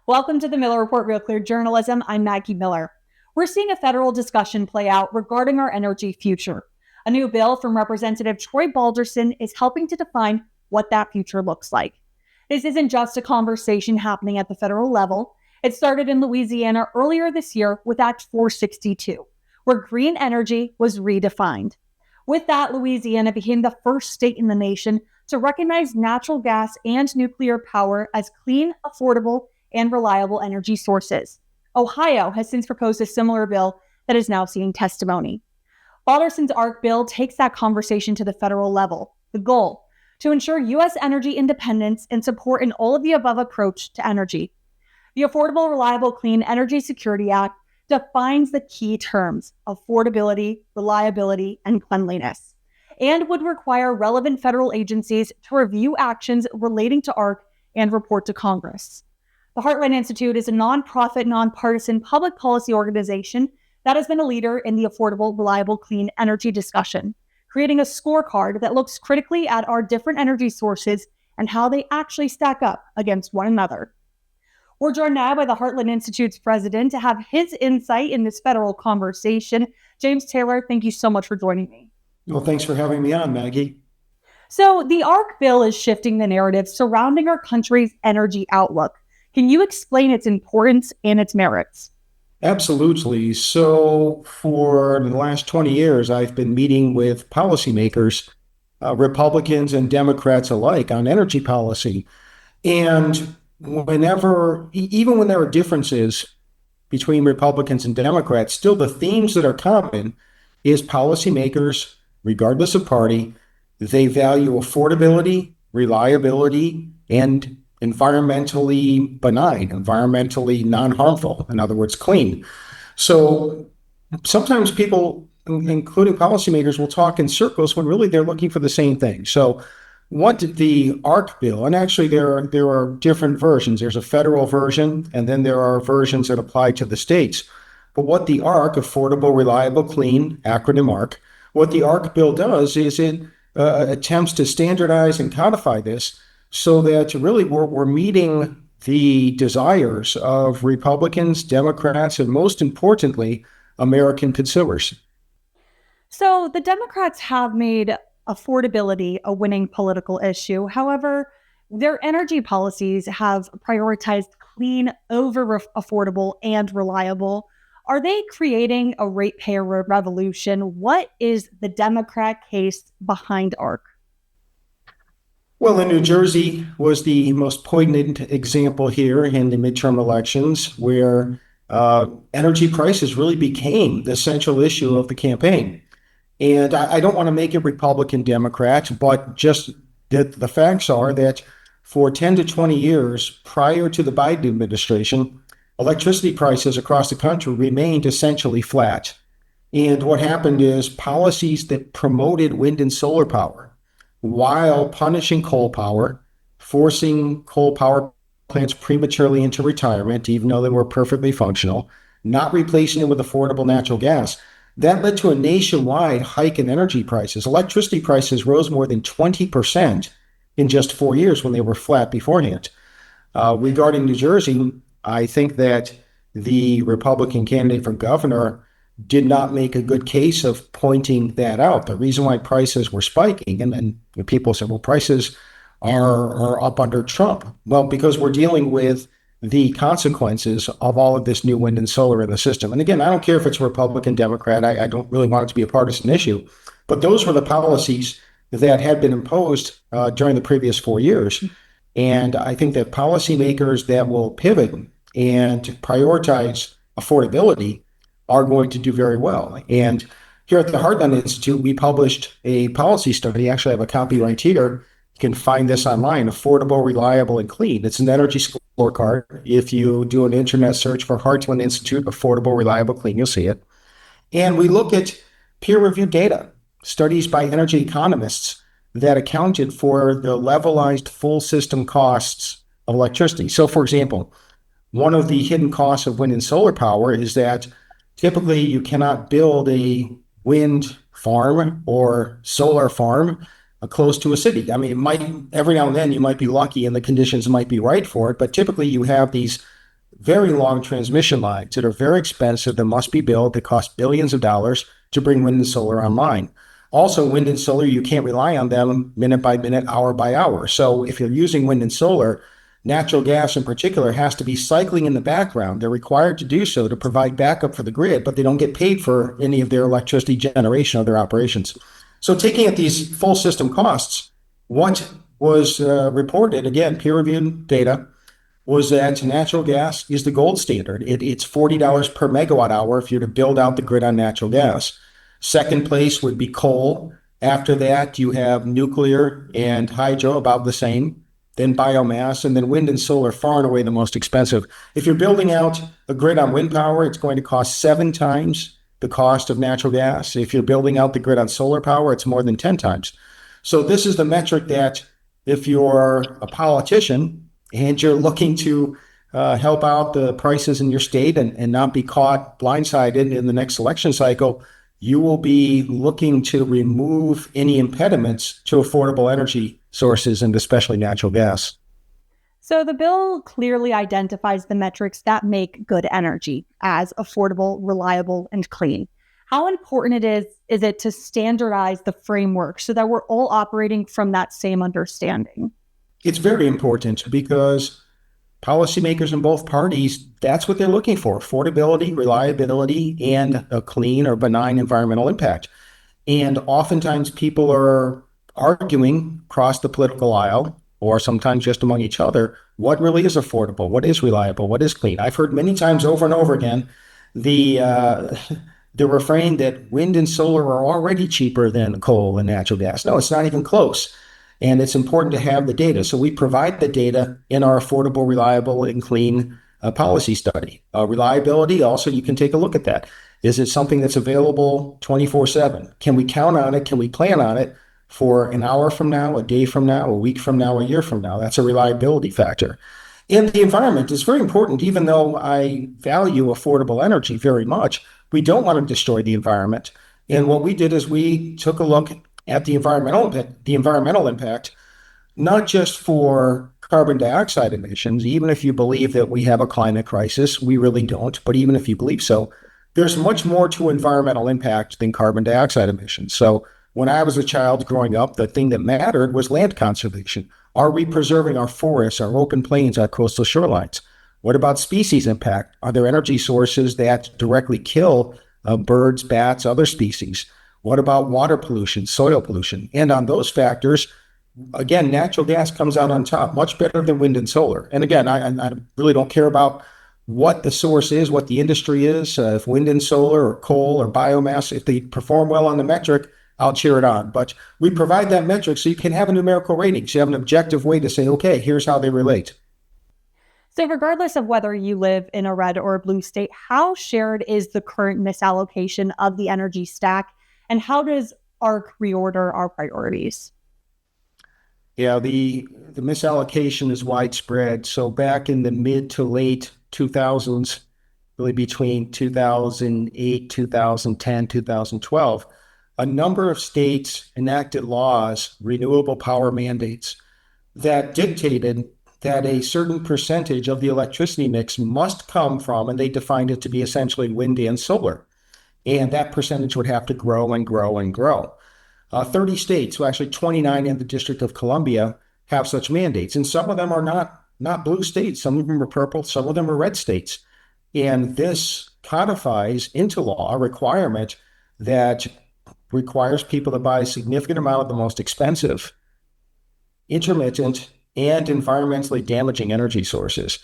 Welcome to the Miller Report, Real Clear Journalism. I'm Maggie Miller. We're seeing a federal discussion play out regarding our energy future. A new bill from Representative Troy Balderson is helping to define what that future looks like. This isn't just a conversation happening at the federal level. It started in Louisiana earlier this year with Act 462, where green energy was redefined. With that, Louisiana became the first state in the nation to recognize natural gas and nuclear power as clean, affordable, and reliable energy sources. Ohio has since proposed a similar bill that is now seeing testimony. Balderson's ARC bill takes that conversation to the federal level. The goal, to ensure U.S. energy independence and support an all-of-the-above approach to energy. The Affordable, Reliable, Clean Energy Security Act defines the key terms: affordability, reliability, and cleanliness, and would require relevant federal agencies to review actions relating to ARC and report to Congress. The Heartland Institute is a nonprofit, nonpartisan public policy organization that has been a leader in the affordable, reliable, clean energy discussion, creating a scorecard that looks critically at our different energy sources and how they actually stack up against one another. We're joined now by the Heartland Institute's president to have his insight in this federal conversation. James Taylor, thank you so much for joining me. Well, thanks for having me on, Maggie. So the ARC bill is shifting the narrative surrounding our country's energy outlook. Can you explain its importance and its merits? Absolutely. So for the last 20 years, I've been meeting with policymakers, Republicans and Democrats alike, on energy policy. And even when there are differences between Republicans and Democrats, still the themes that are common is policymakers, regardless of party, they value affordability, reliability, and environmentally benign, environmentally non-harmful, in other words, clean. So sometimes people, including policymakers, will talk in circles when really they're looking for the same thing. So what the ARC bill, and actually there are different versions. There's a federal version, and then there are versions that apply to the states. But what the ARC, Affordable, Reliable, Clean, acronym ARC, what the ARC bill does is it attempts to standardize and codify this so that really we're meeting the desires of Republicans, Democrats, and most importantly, American consumers. So the Democrats have made affordability a winning political issue. However, their energy policies have prioritized clean over affordable and reliable. Are they creating a ratepayer revolution? What is the Democrat case behind ARC? Well, in New Jersey was the most poignant example here in the midterm elections, where energy prices really became the central issue of the campaign. And I don't want to make it Republican, Democrat, but just the facts are that for 10 to 20 years prior to the Biden administration, electricity prices across the country remained essentially flat. And what happened is policies that promoted wind and solar power, while punishing coal power, forcing coal power plants prematurely into retirement, even though they were perfectly functional, not replacing it with affordable natural gas, that led to a nationwide hike in energy prices. Electricity prices rose more than 20% in just 4 years when they were flat beforehand. Regarding New Jersey, I think that the Republican candidate for governor did not make a good case of pointing that out. The reason why prices were spiking, and then people said, well, prices are up under Trump. Well, because we're dealing with the consequences of all of this new wind and solar in the system. And again, I don't care if it's Republican, Democrat, I don't really want it to be a partisan issue, but those were the policies that had been imposed during the previous 4 years. And I think that policymakers that will pivot and prioritize affordability are going to do very well. And here at the Heartland Institute, we published a policy study. Actually, I have a copy right here. You can find this online: Affordable, Reliable, and Clean. It's an energy scorecard. If you do an internet search for Heartland Institute, Affordable, Reliable, Clean, you'll see it. And we look at peer-reviewed data, studies by energy economists that accounted for the levelized full system costs of electricity. So, for example, one of the hidden costs of wind and solar power is that typically you cannot build a wind farm or solar farm close to a city. I mean, it might, every now and then you might be lucky and the conditions might be right for it, but typically you have these very long transmission lines that are very expensive, that must be built, that cost billions of dollars to bring wind and solar online. Also, wind and solar, you can't rely on them minute by minute, hour by hour. So if you're using wind and solar, natural gas in particular has to be cycling in the background. They're required to do so to provide backup for the grid, but they don't get paid for any of their electricity generation or their operations. So taking at these full system costs, what was reported, again, peer-reviewed data, was that natural gas is the gold standard. It's $40 per megawatt hour if you're to build out the grid on natural gas. Second place would be coal. After that, you have nuclear and hydro, about the same. Then biomass, and then wind and solar, far and away the most expensive. If you're building out a grid on wind power, it's going to cost 7 times the cost of natural gas. If you're building out the grid on solar power, it's more than 10 times. So this is the metric that if you're a politician and you're looking to help out the prices in your state and not be caught blindsided in the next election cycle, you will be looking to remove any impediments to affordable energy sources, and especially natural gas. So the bill clearly identifies the metrics that make good energy as affordable, reliable, and clean. How important is it to standardize the framework so that we're all operating from that same understanding? It's very important because policymakers in both parties, that's what they're looking for: affordability, reliability, and a clean or benign environmental impact. And oftentimes people are arguing across the political aisle, or sometimes just among each other, what really is affordable, what is reliable, what is clean. I've heard many times over and over again the the refrain that wind and solar are already cheaper than coal and natural gas. No, it's not even close. And it's important to have the data. So we provide the data in our affordable, reliable, and clean policy study. Reliability, also, you can take a look at that. Is it something that's available 24/7? Can we count on it? Can we plan on it for an hour from now, a day from now, a week from now, a year from now? That's a reliability factor. And the environment is very important. Even though I value affordable energy very much, we don't want to destroy the environment. And what we did is we took a look at the environmental impact, not just for carbon dioxide emissions. Even if you believe that we have a climate crisis, we really don't. But even if you believe so, there's much more to environmental impact than carbon dioxide emissions. So when I was a child growing up, the thing that mattered was land conservation. Are we preserving our forests, our open plains, our coastal shorelines? What about species impact? Are there energy sources that directly kill birds, bats, other species? What about water pollution, soil pollution? And on those factors, again, natural gas comes out on top, much better than wind and solar. And again, I really don't care about what the source is, what the industry is, if wind and solar or coal or biomass, if they perform well on the metric, I'll cheer it on. But we provide that metric so you can have a numerical rating. So you have an objective way to say, okay, here's how they relate. So regardless of whether you live in a red or a blue state, how shared is the current misallocation of the energy stack? And how does ARC reorder our priorities? Yeah, the misallocation is widespread. So back in the mid to late 2000s, really between 2008, 2010, 2012, a number of states enacted laws, renewable power mandates, that dictated that a certain percentage of the electricity mix must come from, and they defined it to be essentially wind and solar. And that percentage would have to grow and grow and grow. 30 states, well, actually 29 in the District of Columbia, have such mandates. And some of them are not blue states. Some of them are purple. Some of them are red states. And this codifies into law a requirement that requires people to buy a significant amount of the most expensive, intermittent, and environmentally damaging energy sources.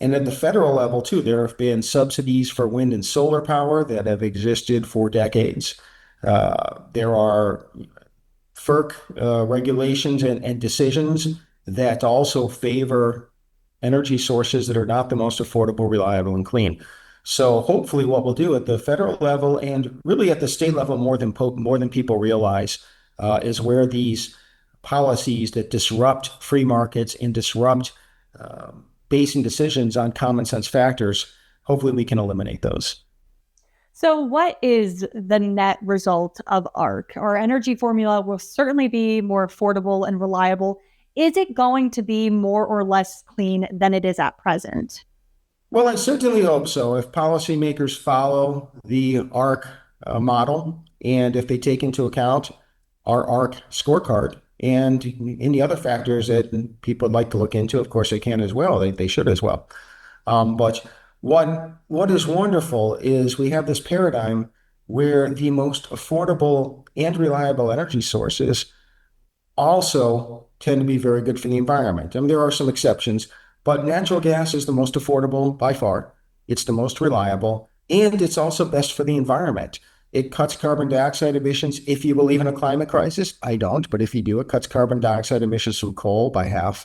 And at the federal level, too, there have been subsidies for wind and solar power that have existed for decades. There are FERC regulations and decisions that also favor energy sources that are not the most affordable, reliable, and clean. So hopefully what we'll do at the federal level and really at the state level more than people realize is where these policies that disrupt free markets and disrupt basing decisions on common sense factors, hopefully we can eliminate those. So what is the net result of ARC? Our energy formula will certainly be more affordable and reliable. Is it going to be more or less clean than it is at present? Well, I certainly hope so. If policymakers follow the ARC model and if they take into account our ARC scorecard and any other factors that people would like to look into, of course they can as well. They should as well. But what is wonderful is we have this paradigm where the most affordable and reliable energy sources also tend to be very good for the environment. I mean, there are some exceptions, but natural gas is the most affordable by far. It's the most reliable, and it's also best for the environment. It cuts carbon dioxide emissions. If you believe in a climate crisis, I don't, but if you do, it cuts carbon dioxide emissions from coal by half.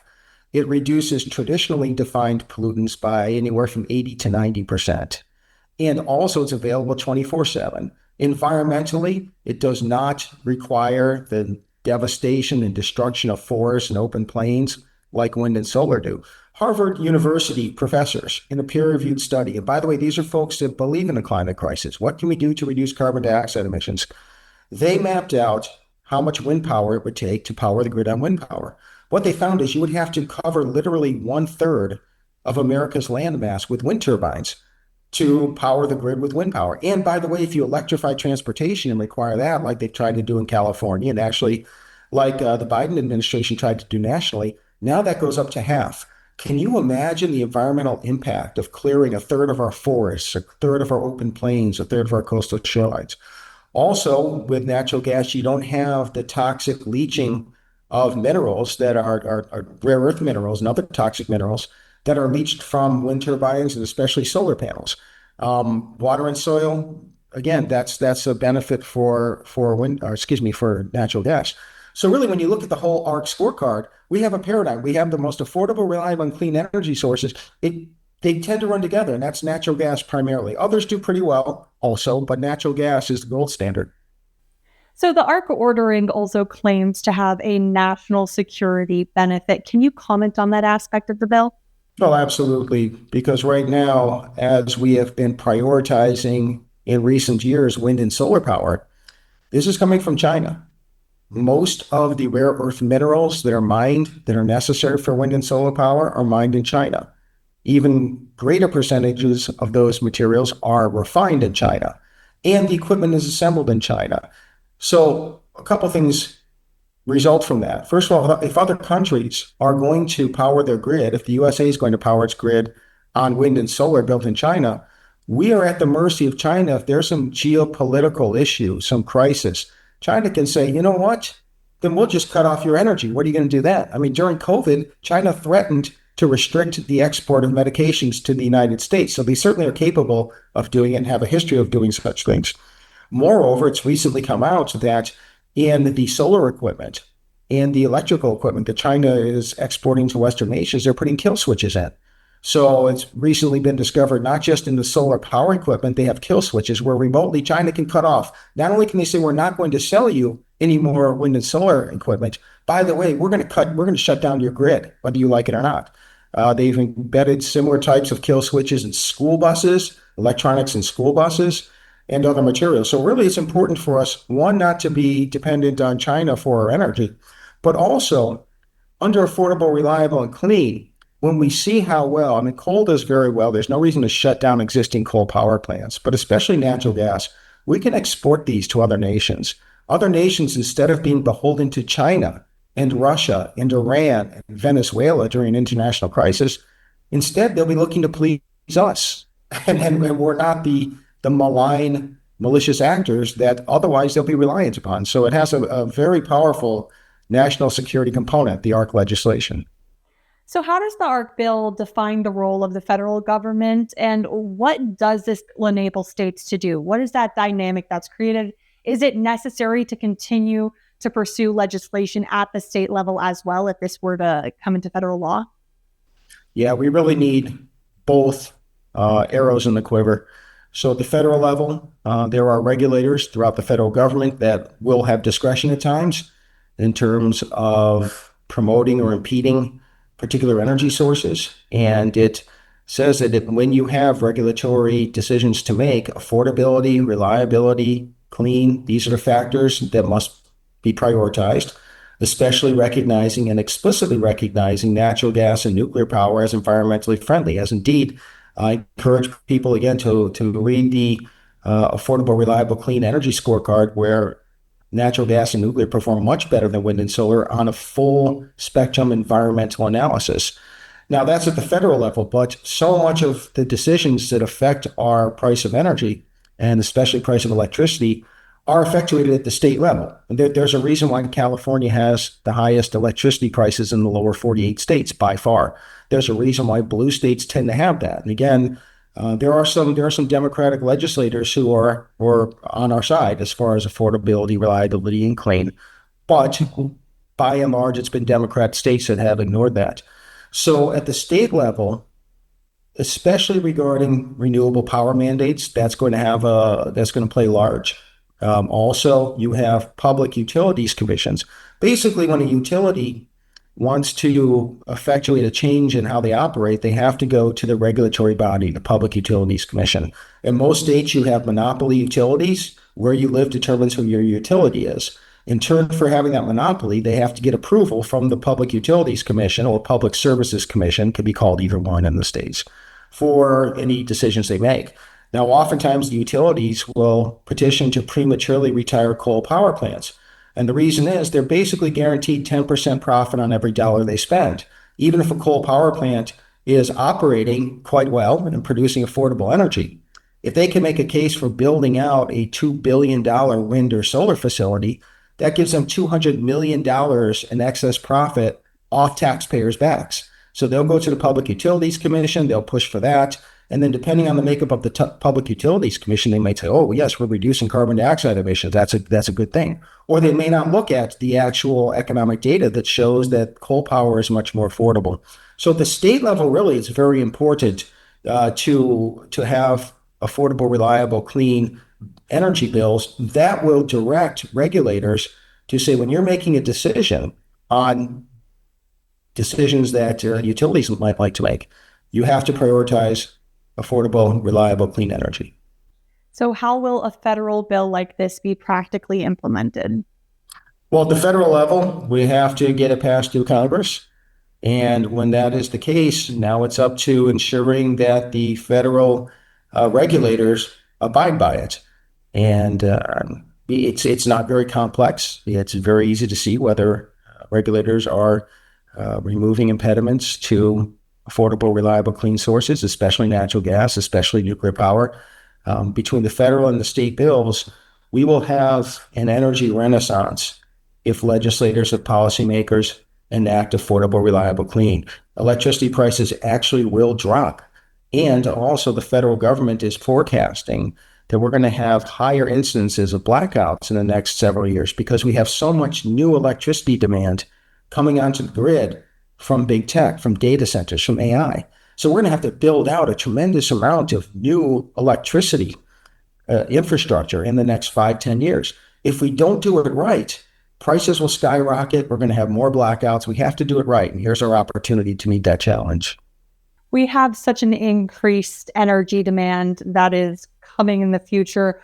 It reduces traditionally defined pollutants by anywhere from 80 to 90%. And also it's available 24/7. Environmentally, it does not require the devastation and destruction of forests and open plains like wind and solar do. Harvard University professors in a peer-reviewed study, and by the way, these are folks that believe in the climate crisis. What can we do to reduce carbon dioxide emissions? They mapped out how much wind power it would take to power the grid on wind power. What they found is you would have to cover literally 1/3 of America's landmass with wind turbines to power the grid with wind power. And by the way, if you electrify transportation and require that, like they've tried to do in California, and actually like the Biden administration tried to do nationally, now that goes up to half. Can you imagine the environmental impact of clearing 1/3 of our forests, 1/3 of our open plains, 1/3 of our coastal shorelines? Also, with natural gas, you don't have the toxic leaching of minerals that are rare earth minerals and other toxic minerals that are leached from wind turbines and especially solar panels. Water and soil, again, that's a benefit for natural gas. So really, when you look at the whole ARC scorecard, we have a paradigm. We have the most affordable, reliable, and clean energy sources. They tend to run together, and that's natural gas primarily. Others do pretty well also, but natural gas is the gold standard. So the ARC ordering also claims to have a national security benefit. Can you comment on that aspect of the bill? Well, absolutely, because right now, as we have been prioritizing in recent years wind and solar power, this is coming from China. Most of the rare earth minerals that are mined that are necessary for wind and solar power are mined in China. Even greater percentages of those materials are refined in China, and the equipment is assembled in China. So a couple things result from that. First of all, if other countries are going to power their grid, if the USA is going to power its grid on wind and solar built in China, we are at the mercy of China. If there's some geopolitical issue, some crisis, China can say, you know what, then we'll just cut off your energy. What are you going to do that? I mean, during COVID, China threatened to restrict the export of medications to the United States. So they certainly are capable of doing it and have a history of doing such things. Moreover, it's recently come out that in the solar equipment and the electrical equipment that China is exporting to Western nations, they're putting kill switches in. So it's recently been discovered, not just in the solar power equipment, they have kill switches where remotely China can cut off. Not only can they say, we're not going to sell you any more wind and solar equipment, by the way, we're going to shut down your grid, whether you like it or not. They've embedded similar types of kill switches in school buses, electronics in school buses, and other materials. So really, it's important for us, one, not to be dependent on China for our energy, but also under affordable, reliable, and clean. When we see how well, I mean, coal does very well. There's no reason to shut down existing coal power plants, but especially natural gas. We can export these to other nations. Other nations, instead of being beholden to China and Russia and Iran and Venezuela during an international crisis, instead they'll be looking to please us. And we're not the malign, malicious actors that otherwise they'll be reliant upon. So it has a very powerful national security component, the ARC legislation. So how does the ARC bill define the role of the federal government, and what does this enable states to do? What is that dynamic that's created? Is it necessary to continue to pursue legislation at the state level as well if this were to come into federal law? Yeah, we really need both arrows in the quiver. So at the federal level, there are regulators throughout the federal government that will have discretion at times in terms of promoting or impeding particular energy sources. And it says that when you have regulatory decisions to make, affordability, reliability, clean, these are the factors that must be prioritized, especially recognizing and explicitly recognizing natural gas and nuclear power as environmentally friendly, as indeed I encourage people again to read the Affordable, Reliable, Clean Energy Scorecard, where natural gas and nuclear perform much better than wind and solar on a full spectrum environmental analysis. Now, that's at the federal level, but so much of the decisions that affect our price of energy, and especially price of electricity, are effectuated at the state level. And there's a reason why California has the highest electricity prices in the lower 48 states by far. There's a reason why blue states tend to have that. And again, there are some Democratic legislators who are on our side as far as affordability, reliability, and clean. But by and large, it's been Democrat states that have ignored that. So at the state level, especially regarding renewable power mandates, that's going to play large. Also, you have public utilities commissions. Basically, when a utility wants to effectuate a change in how they operate, they have to go to the regulatory body, the Public Utilities Commission. In most states, you have monopoly utilities. Where you live determines who your utility is. In turn for having that monopoly, they have to get approval from the Public Utilities Commission, or Public Services Commission, could be called either one in the states, for any decisions they make. Now, oftentimes the utilities will petition to prematurely retire coal power plants. And the reason is they're basically guaranteed 10% profit on every dollar they spend. Even if a coal power plant is operating quite well and producing affordable energy, if they can make a case for building out a $2 billion wind or solar facility, that gives them $200 million in excess profit off taxpayers' backs. So they'll go to the Public Utilities Commission, they'll push for that. And then depending on the makeup of the Public Utilities Commission, they might say, oh, yes, we're reducing carbon dioxide emissions. That's a good thing. Or they may not look at the actual economic data that shows that coal power is much more affordable. So at the state level, really, it's very important to have affordable, reliable, clean energy bills that will direct regulators to say, when you're making a decision on decisions that utilities might like to make, you have to prioritize affordable, reliable, clean energy. So how will a federal bill like this be practically implemented? Well, at the federal level, we have to get it passed through Congress. And when that is the case, now it's up to ensuring that the federal regulators abide by it. And it's not very complex. It's very easy to see whether regulators are removing impediments to affordable, reliable, clean sources, especially natural gas, especially nuclear power. Between the federal and the state bills, we will have an energy renaissance if legislators and policymakers enact affordable, reliable, clean. Electricity prices actually will drop. And also the federal government is forecasting that we're going to have higher instances of blackouts in the next several years because we have so much new electricity demand coming onto the grid from big tech, from data centers, from AI. So we're going to have to build out a tremendous amount of new electricity infrastructure in the next 5-10 years. If we don't do it right, prices will skyrocket. We're going to have more blackouts. We have to do it right. And here's our opportunity to meet that challenge. We have such an increased energy demand that is coming in the future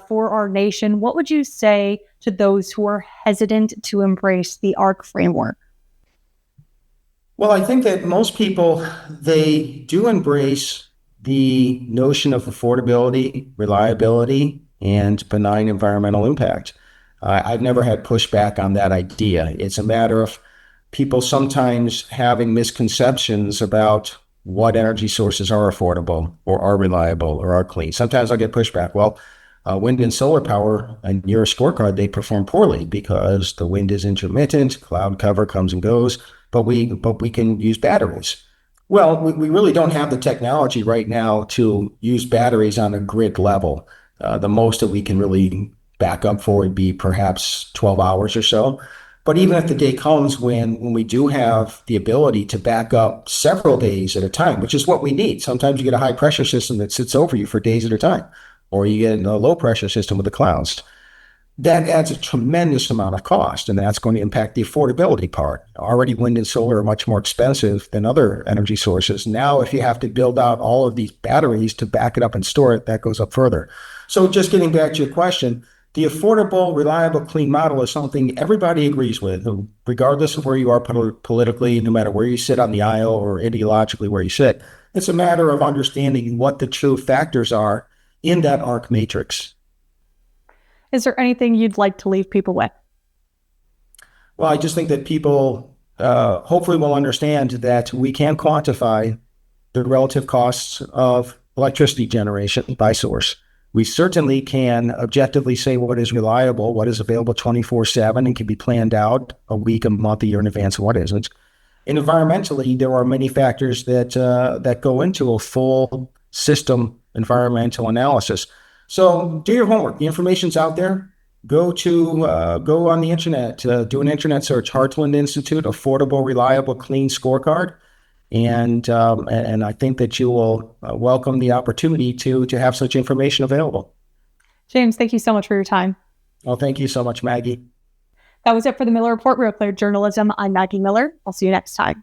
for our nation. What would you say to those who are hesitant to embrace the ARC framework? Well, I think that most people, they do embrace the notion of affordability, reliability, and benign environmental impact. I've never had pushback on that idea. It's a matter of people sometimes having misconceptions about what energy sources are affordable or are reliable or are clean. Sometimes I'll get pushback. Well, wind and solar power, and your scorecard, they perform poorly because the wind is intermittent, cloud cover comes and goes, but we can use batteries. Well, we really don't have the technology right now to use batteries on a grid level. The most that we can really back up for would be perhaps 12 hours or so. But even if the day comes when we do have the ability to back up several days at a time, which is what we need. Sometimes you get a high pressure system that sits over you for days at a time, or you get a low pressure system with the clouds. That adds a tremendous amount of cost, and that's going to impact the affordability part. Already wind and solar are much more expensive than other energy sources. Now, if you have to build out all of these batteries to back it up and store it, that goes up further. So just getting back to your question, the affordable, reliable, clean model is something everybody agrees with, regardless of where you are politically, no matter where you sit on the aisle or ideologically where you sit. It's a matter of understanding what the true factors are in that ARC matrix. Is there anything you'd like to leave people with? Well, I just think that people hopefully will understand that we can quantify the relative costs of electricity generation by source. We certainly can objectively say what is reliable, what is available 24/7 and can be planned out a week, a month, a year in advance, and what isn't. And environmentally, there are many factors that go into a full system environmental analysis. So do your homework. The information's out there. Go on the internet, do an internet search, Heartland Institute, Affordable, Reliable, Clean Scorecard. And I think that you will welcome the opportunity to have such information available. James, thank you so much for your time. Well, thank you so much, Maggie. That was it for the Miller Report, Real Clear Journalism. I'm Maggie Miller. I'll see you next time.